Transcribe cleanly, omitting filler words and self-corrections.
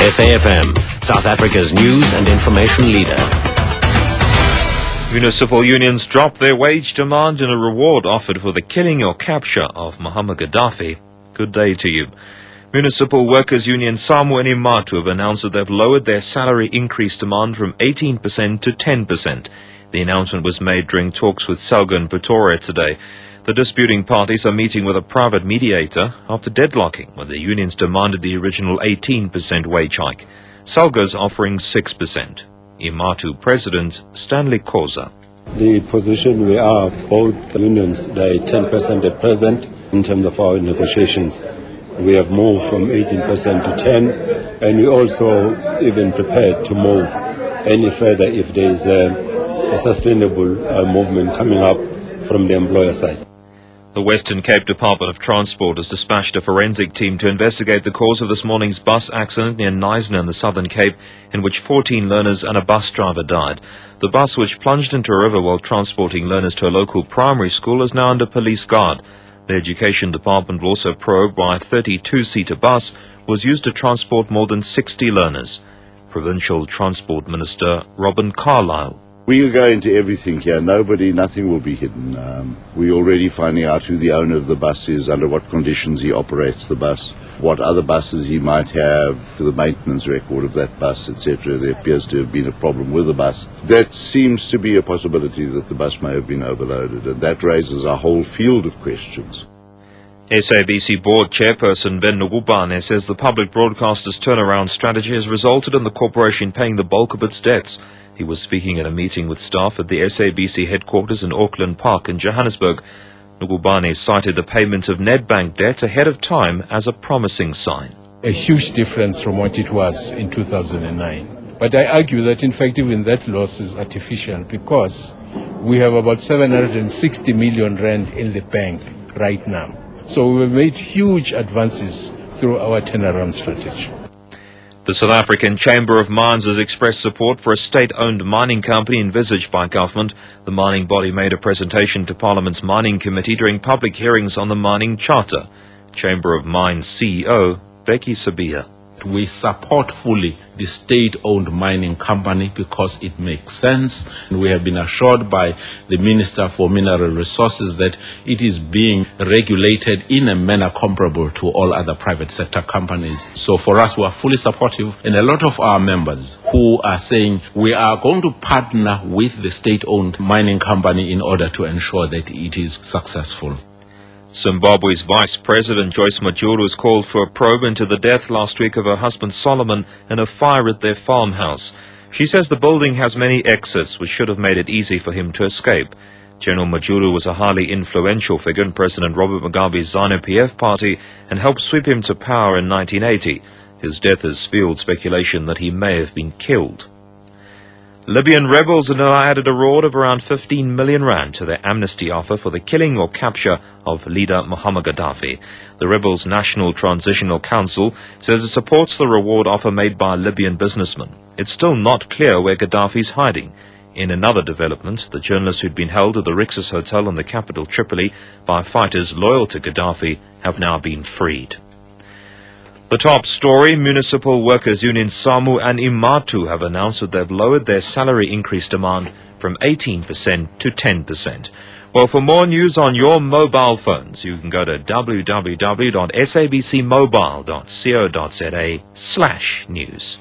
SAFM, South Africa's news and information leader. Municipal unions dropped their wage demand in a reward offered for the killing or capture of Muammar Gaddafi. Good day to you. Municipal Workers Union SAMU and IMATU have announced that they've lowered their salary increase demand from 18% to 10%. The announcement was made during talks with SALGA in Pretoria today. The disputing parties are meeting with a private mediator after deadlocking when the unions demanded the original 18% wage hike. SALGA is offering 6%. IMATU President Stanley Khoza. The position we are, both unions, they 10% at present in terms of our negotiations. We have moved from 18% to 10, and we also even prepared to move any further if there is a sustainable movement coming up from the employer side. The Western Cape Department of Transport has dispatched a forensic team to investigate the cause of this morning's bus accident near Knysna in the Southern Cape, in which 14 learners and a bus driver died. The bus, which plunged into a river while transporting learners to a local primary school, is now under police guard. The Education Department will also probe why a 32-seater bus was used to transport more than 60 learners. Provincial Transport Minister Robin Carlyle. We will go into everything here. Nothing will be hidden. We're already finding out who the owner of the bus is, under what conditions he operates the bus, what other buses he might have, the maintenance record of that bus, etc. There appears to have been a problem with the bus. That seems to be a possibility that the bus may have been overloaded, and that raises a whole field of questions. SABC Board Chairperson Ben Nugubane says the public broadcaster's turnaround strategy has resulted in the corporation paying the bulk of its debts. He was speaking at a meeting with staff at the SABC headquarters in Auckland Park in Johannesburg. Nugubane cited the payment of Nedbank debt ahead of time as a promising sign. A huge difference from what it was in 2009. But I argue that in fact even that loss is artificial, because we have about 760 million rand in the bank right now. So we've made huge advances through our turnaround strategy. The South African Chamber of Mines has expressed support for a state-owned mining company envisaged by government. The mining body made a presentation to Parliament's Mining Committee during public hearings on the Mining Charter. Chamber of Mines CEO Becky Sabia. We support fully the state-owned mining company because it makes sense. And we have been assured by the Minister for Mineral Resources that it is being regulated in a manner comparable to all other private sector companies. So for us, we are fully supportive. And a lot of our members who are saying we are going to partner with the state-owned mining company in order to ensure that it is successful. Zimbabwe's Vice President Joyce Majuru has called for a probe into the death last week of her husband Solomon in a fire at their farmhouse. She says the building has many exits, which should have made it easy for him to escape. General Majuru was a highly influential figure in President Robert Mugabe's ZANU-PF party and helped sweep him to power in 1980. His death has fueled speculation that he may have been killed. Libyan rebels have now added a reward of around 15 million rand to their amnesty offer for the killing or capture of leader Muammar Gaddafi. The rebels' National Transitional Council says it supports the reward offer made by a Libyan businessman. It's still not clear where Gaddafi's hiding. In another development, the journalists who'd been held at the Rixos Hotel in the capital Tripoli by fighters loyal to Gaddafi have now been freed. The top story, Municipal Workers Union SAMU and IMATU have announced that they've lowered their salary increase demand from 18% to 10%. Well, for more news on your mobile phones, you can go to www.sabcmobile.co.za/news.